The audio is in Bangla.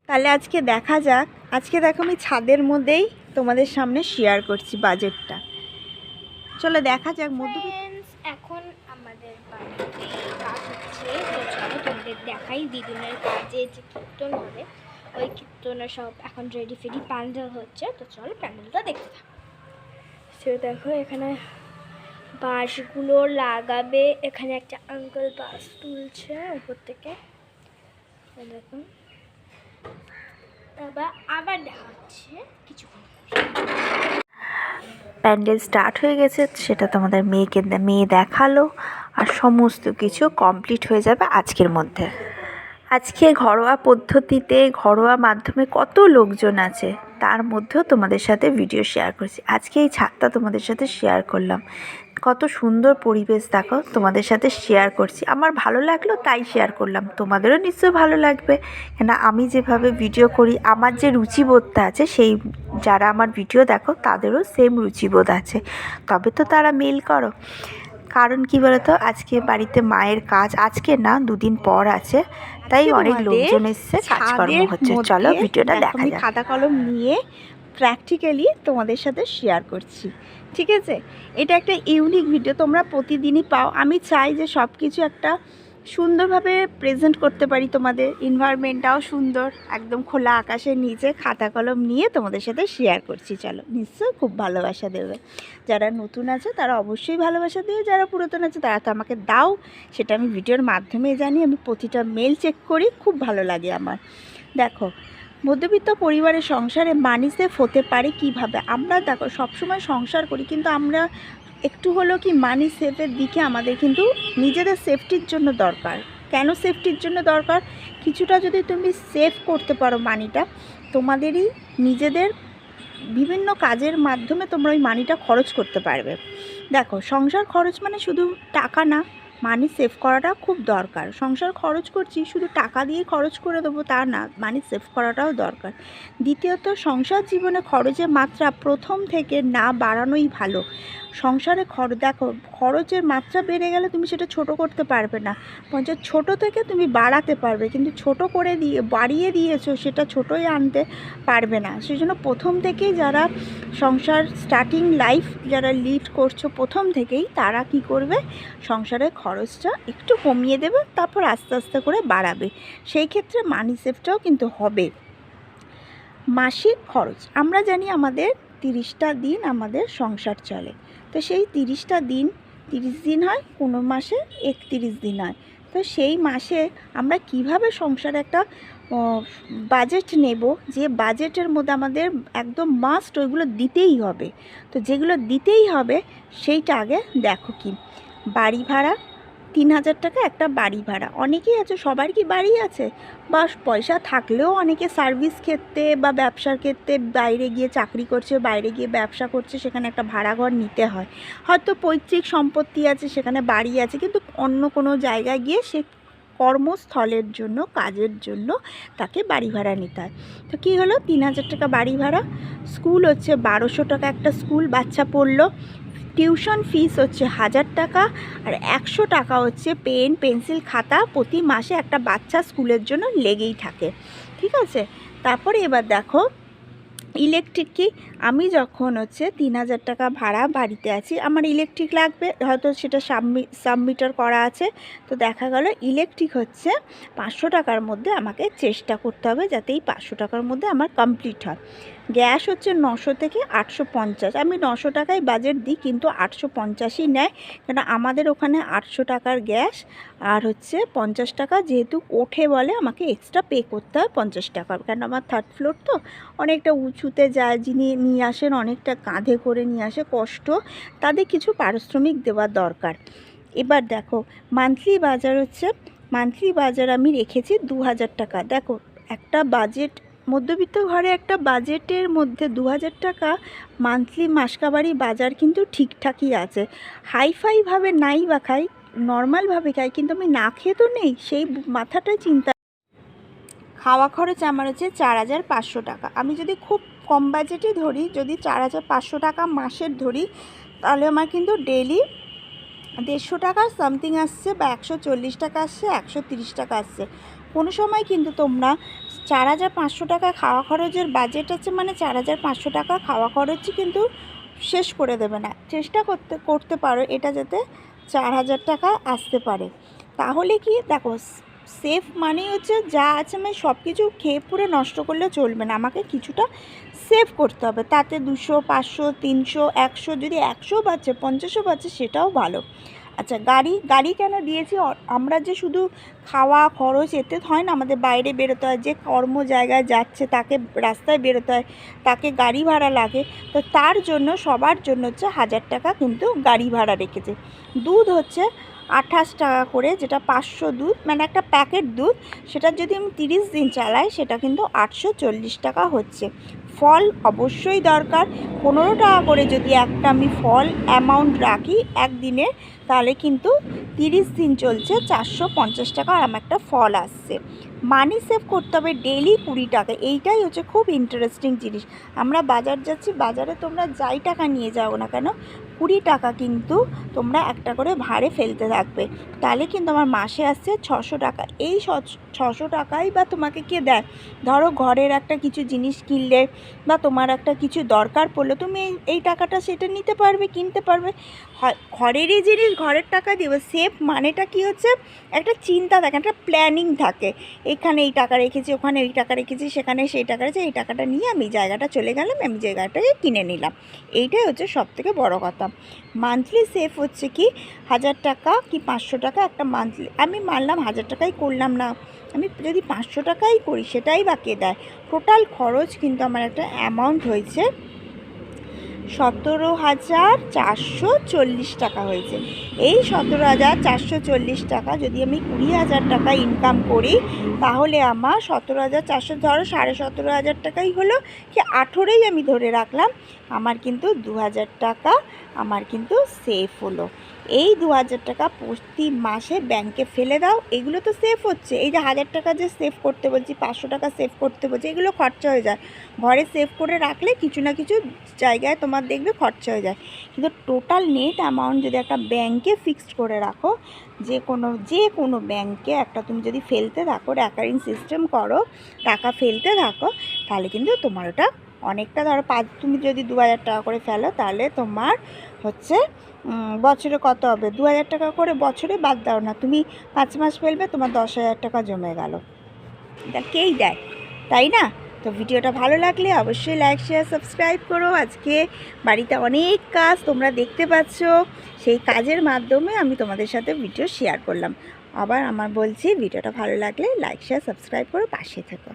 তাহলে আজকে দেখা যাক। আজকে দেখো আমি ছাদের মধ্যেই তোমাদের সামনে শেয়ার করছি বাজেটটা। চলো দেখা যাক। এখন আমাদের বাড়িতে কাজ হচ্ছে, তো চলো তোমাদের দেখাই দিদুনের কাজে যে কীর্তন হবে, ওই কীর্তনের সব এখন রেডি ফেডি প্যান্ডেল হচ্ছে। তো চলো প্যান্ডেলটা দেখতে থাকো। সে দেখো এখানে বাঁশগুলো লাগাবে, এখানে একটা আঙ্কেল বাঁশ তুলছে উপর থেকে, দেখুন। তারপর আবার দেখা হচ্ছে কিছুক্ষণ। প্যান্ডেল স্টার্ট হয়ে গেছে, সেটা তোমাদের মেয়ে দেখালো, আর সমস্ত কিছু কমপ্লিট হয়ে যাবে আজকের মধ্যে। আজকে ঘরোয়া পদ্ধতিতে, ঘরোয়া মাধ্যমে কত লোকজন আছে, তার মধ্যেও তোমাদের সাথে ভিডিও শেয়ার করছি। আজকে এই ছাদটা তোমাদের সাথে শেয়ার করলাম। কত সুন্দর পরিবেশ দেখো, তোমাদের সাথে শেয়ার করছি। আমার ভালো লাগলো তাই শেয়ার করলাম, তোমাদেরও নিশ্চয়ই ভালো লাগবে। কেন আমি যেভাবে ভিডিও করি, আমার যে রুচিবোধটা আছে, সেই যারা আমার ভিডিও দেখো তাদেরও সেম রুচিবোধ আছে, তবে তো তারা মেল করো। কারণ কি বলতো, আজকে বাড়িতে মায়ের কাজ, আজকে না 2 দিন পর আছে, তাই অনেক লোকজন এসছে, কাজকর্ম হচ্ছে। চলো ভিডিওটা দেখা যাক। খাতা কলম নিয়ে প্র্যাকটিক্যালি তোমাদের সাথে শেয়ার করছি, ঠিক আছে? এটা একটা ইউনিক ভিডিও, তোমরা প্রতিদিনই পাও। আমি চাই যে সব কিছু একটা সুন্দরভাবে প্রেজেন্ট করতে পারি, তোমাদের এনভায়রনমেন্টটাও সুন্দর, একদম খোলা আকাশের নিচে খাতা কলম নিয়ে তোমাদের সাথে শেয়ার করছি। চলো, নিশ্চয়ই খুব ভালোবাসা দেবে। যারা নতুন আছে তারা অবশ্যই ভালোবাসা দেবে, যারা পুরাতন আছে তারা তো আমাকে দাও, সেটা আমি ভিডিওর মাধ্যমে জানি। আমি প্রতিটা মেল চেক করি, খুব ভালো লাগে আমার। দেখো, মধ্যবিত্ত পরিবারের সংসারে মানি সেভ হতে পারে কিভাবে। আমরা দেখো সবসময় সংসার করি, কিন্তু আমরা একটু হলেও কি মানি সেভের দিকে আমাদের কিন্তু নিজেদের সেফটির জন্য দরকার। কেন সেফটির জন্য দরকার? কিছুটা যদি তুমি সেভ করতে পারো মানিটা, তোমাদেরই নিজেদের বিভিন্ন কাজের মাধ্যমে তোমরা ওই মানিটা খরচ করতে পারবে। দেখো, সংসার খরচ মানে শুধু টাকা না, মানি সেভ করাটা খুব দরকার। সংসার খরচ করছি, শুধু টাকা দিয়ে খরচ করে দেবো তা না, মানি সেভ করাটাও দরকার। দ্বিতীয়ত, সংসার জীবনে খরচের মাত্রা প্রথম থেকে না বাড়ানোই ভালো। সংসারে দেখো, খরচের মাত্রা বেড়ে গেলে তুমি সেটা ছোট করতে পারবে না, পঞ্চায়েত ছোট থেকে তুমি বাড়াতে পারবে, কিন্তু ছোট করে দিয়ে বাড়িয়ে দিয়েছো, সেটা ছোটোই আনতে পারবে না। সেই জন্য প্রথম থেকেই যারা সংসার স্টার্টিং লাইফ যারা লিড করছো প্রথম থেকেই, তারা কি করবে, সংসারের খরচটা একটু কমিয়ে দেবে, তারপর আস্তে আস্তে করে বাড়াবে। সেই ক্ষেত্রে মানি সেভটাও কিন্তু হবে। মাসিক খরচ, আমরা জানি আমাদের 30টা দিন আমাদের সংসার চলে, তো সেই 30টা দিন 30 দিন হয়, কোনো মাসে 31 দিন হয়। তো সেই মাসে আমরা কিভাবে সংসারে একটা বাজেট নেব, যে বাজেটের মধ্যে আমাদের একদম মাস্ট ওইগুলো দিতেই হবে। তো যেগুলো দিতেই হবে সেইটা আগে দেখো। কি বাড়ি ভাড়া, 3000 টাকা একটা বাড়ি ভাড়া। অনেকেই আছে, সবার কি বাড়ি আছে, বা পয়সা থাকলেও অনেকে সার্ভিস ক্ষেত্রে বা ব্যবসার ক্ষেত্রে বাইরে গিয়ে চাকরি করছে, বাইরে গিয়ে ব্যবসা করছে, সেখানে একটা ভাড়া ঘর নিতে হয়। হয়তো পৈতৃক সম্পত্তি আছে, সেখানে বাড়ি আছে, কিন্তু অন্য কোনো জায়গায় গিয়ে সে কর্মস্থলের জন্য, কাজের জন্য তাকে বাড়ি ভাড়া নিতে হয়। তো কী হলো, 3000 টাকা বাড়ি ভাড়া। স্কুল হচ্ছে 1200 টাকা একটা স্কুল বাচ্চা পড়লো। টিউশন ফিস হচ্ছে 1000 টাকা, আর 100 টাকা হচ্ছে পেন পেন্সিল খাতা প্রতি মাসে একটা বাচ্চা স্কুলের জন্য লেগেই থাকে, ঠিক আছে? তারপরে এবার দেখো ইলেকট্রিক। কি, আমি যখন হচ্ছে 3000 টাকা ভাড়া বাড়িতে আছি, আমার ইলেকট্রিক লাগবে, হয়তো সেটা সাবমিটার করা আছে, তো দেখা গেল ইলেকট্রিক হচ্ছে 500 টাকার মধ্যে আমাকে চেষ্টা করতে হবে যাতে এই 500 টাকার মধ্যে আমার কমপ্লিট হয়। গ্যাস হচ্ছে 900 থেকে 850, আমি 900 টাকায় বাজেট দিই, কিন্তু 850ই নেয়, কেন আমাদের ওখানে 800 টাকার গ্যাস, আর হচ্ছে 50 টাকা যেহেতু ওঠে বলে আমাকে এক্সট্রা পে করতে হয় 50 টাকা, কেন আমার 3rd ফ্লোর তো অনেকটা উঁচুতে যায়, যিনি নিয়ে আসেন অনেকটা কাঁধে করে নিয়ে আসে, কষ্ট, তাদের কিছু পারিশ্রমিক দেওয়া দরকার। এবার দেখো মান্থলি বাজার হচ্ছে, মান্থলি বাজার আমি রেখেছি 2000 টাকা। দেখো একটা বাজেট, মধ্যবিত্ত ঘরে একটা বাজেটের মধ্যে 2000 টাকা মান্থলি মাসকাবারি বাজার কিন্তু ঠিকঠাকই আছে। হাইফাইভাবে নাই বা খাই, নর্মালভাবে খাই, কিন্তু আমি না খেয়ে তো নেই, সেই মাথাটাই চিন্তা। খাওয়া খরচ আমার হচ্ছে 4500 টাকা। আমি যদি খুব কম বাজেটে ধরি, যদি 4500 টাকা মাসের ধরি, তাহলে আমার কিন্তু ডেলি 150 টাকা সামথিং আসছে, বা 140 টাকা আসছে, 130 টাকা আসছে। কোনো সময় কিন্তু তোমরা 4,500 টাকা খাওয়া খরচের বাজেট আছে, মানে 4,500 টাকা খাওয়া খরচই কিন্তু শেষ করে দেবে না। চেষ্টা করতে পারো এটা যাতে 4,000 টাকা আসতে পারে। তাহলে কি দেখো, সেফ মানেই হচ্ছে যা আছে আমি সব কিছু খেয়ে পুরো নষ্ট করলে চলবে না, আমাকে কিছুটা সেভ করতে হবে। তাতে 200, 500, 300, 100, যদি 100 বাঁচে, 50ও বাঁচে, সেটাও ভালো। আচ্ছা, গাড়ি কেন দিয়েছি? আমরা যে শুধু খাওয়া খরচ এতে হয় না, আমাদের বাইরে বেরোতে হয়, যে কর্ম জায়গায় যাচ্ছে তাকে রাস্তায় বেরোতে হয়, তাকে গাড়ি ভাড়া লাগে। তো তার জন্য সবার জন্য হচ্ছে 1,000 টাকা কিন্তু গাড়ি ভাড়া রেখেছে। দুধ হচ্ছে 28 টাকা করে, যেটা 500 দুধ, মানে একটা প্যাকেট দুধ, সেটা যদি আমি 30 দিন চালাই সেটা কিন্তু 840 টাকা হচ্ছে। ফল অবশ্যই দরকার, 15 টাকা করে যদি একটা আমি ফল অ্যামাউন্ট রাখি একদিনে, তাহলে কিন্তু 30 দিন চলছে, 450 টাকা আর আমার একটা ফল আসছে। মানি সেভ করতে হবে ডেইলি 20 টাকা। এইটাই হচ্ছে খুব ইন্টারেস্টিং জিনিস। আমরা বাজার যাচ্ছি, বাজারে তোমরা যাই টাকা নিয়ে যাও না কেন, 20 টাকা কিন্তু তোমরা একটা করে ভাড়ে ফেলতে থাকবে। তাহলে কিন্তু আমার মাসে আসছে 600 টাকা। এই 600 টাকাই বা তোমাকে কে দেয়? ধরো ঘরের একটা কিছু জিনিস কিনলে বা তোমার একটা কিছু দরকার পড়লো, তুমি এই টাকাটা সেটা নিতে পারবে, কিনতে পারবে। ঘরেরই জিনিস ঘরের টাকা দিবে। সেভ মানেটা কি হচ্ছে? একটা চিন্তা থাকে, একটা প্ল্যানিং থাকে। এখানে এই টাকা রেখেছি, ওখানে এই টাকা রেখেছি, সেখানে সেই টাকা রেখেছি, এই টাকাটা নিয়ে আমি জায়গাটা চলে গেলাম, আমি জায়গাটাকে কিনে নিলাম। এইটাই হচ্ছে সবথেকে বড় কথা। মান্থলি সেভ হচ্ছে কি 1,000 টাকা কি 500 টাকা একটা মান্থলি। আমি মানলাম 1,000 টাকাই করলাম না, আমি যদি 500 টাকাই করি সেটাই বা কে দেয়? টোটাল খরচ কিন্তু আমার একটা অ্যামাউন্ট হয়েছে 17,440 টাকা হয়েছে। এই 17,440 টাকা যদি আমি 20,000 টাকা ইনকাম করি, তাহলে আমার 17,400, ধরো 17,500 টাকাই হলো, কি 18ই আমি ধরে রাখলাম, আমার কিন্তু 2,000 টাকা আমার কিন্তু সেফ হলো। এই 2,000 টাকা প্রতি মাসে ব্যাংকে ফেলে দাও, এগুলো তো সেফ হচ্ছে। এই যে 1,000 টাকা যে সেভ করতে বলছি, 500 টাকা সেভ করতে বলছি, এগুলো খরচা হয়ে যায়। ঘরে সেভ করে রাখলে কিছু না কিছু জায়গায় তোমার দেখবে খরচা হয়ে যায়। কিন্তু টোটাল নেট অ্যামাউন্ট যদি একটা ব্যাংকে ফিক্সড করে রাখো, যে কোনো ব্যাংকে একটা তুমি যদি ফেলতে থাকো, রেকারিং সিস্টেম করো, টাকা ফেলতে থাকো, তাহলে কিন্তু তোমার ওটা অনেকটা, ধরো তুমি যদি 2,000 টাকা করে ফেলো, তাহলে তোমার হচ্ছে বছরে কত হবে? 2,000 টাকা করে বছরে, বাদ দাও না, তুমি 5 মাস ফেলবে, তোমার 10,000 টাকা জমে গেল। এটা কেই দেয়, তাই না? তো ভিডিওটা ভালো লাগলে অবশ্যই লাইক, শেয়ার, সাবস্ক্রাইব করো। আজকে বাড়িতে অনেক কাজ তোমরা দেখতে পাচ্ছ, সেই কাজের মাধ্যমে আমি তোমাদের সাথে ভিডিও শেয়ার করলাম। আবার আমার বলছি, ভিডিওটা ভালো লাগলে লাইক, শেয়ার, সাবস্ক্রাইব করো, পাশে থেকো।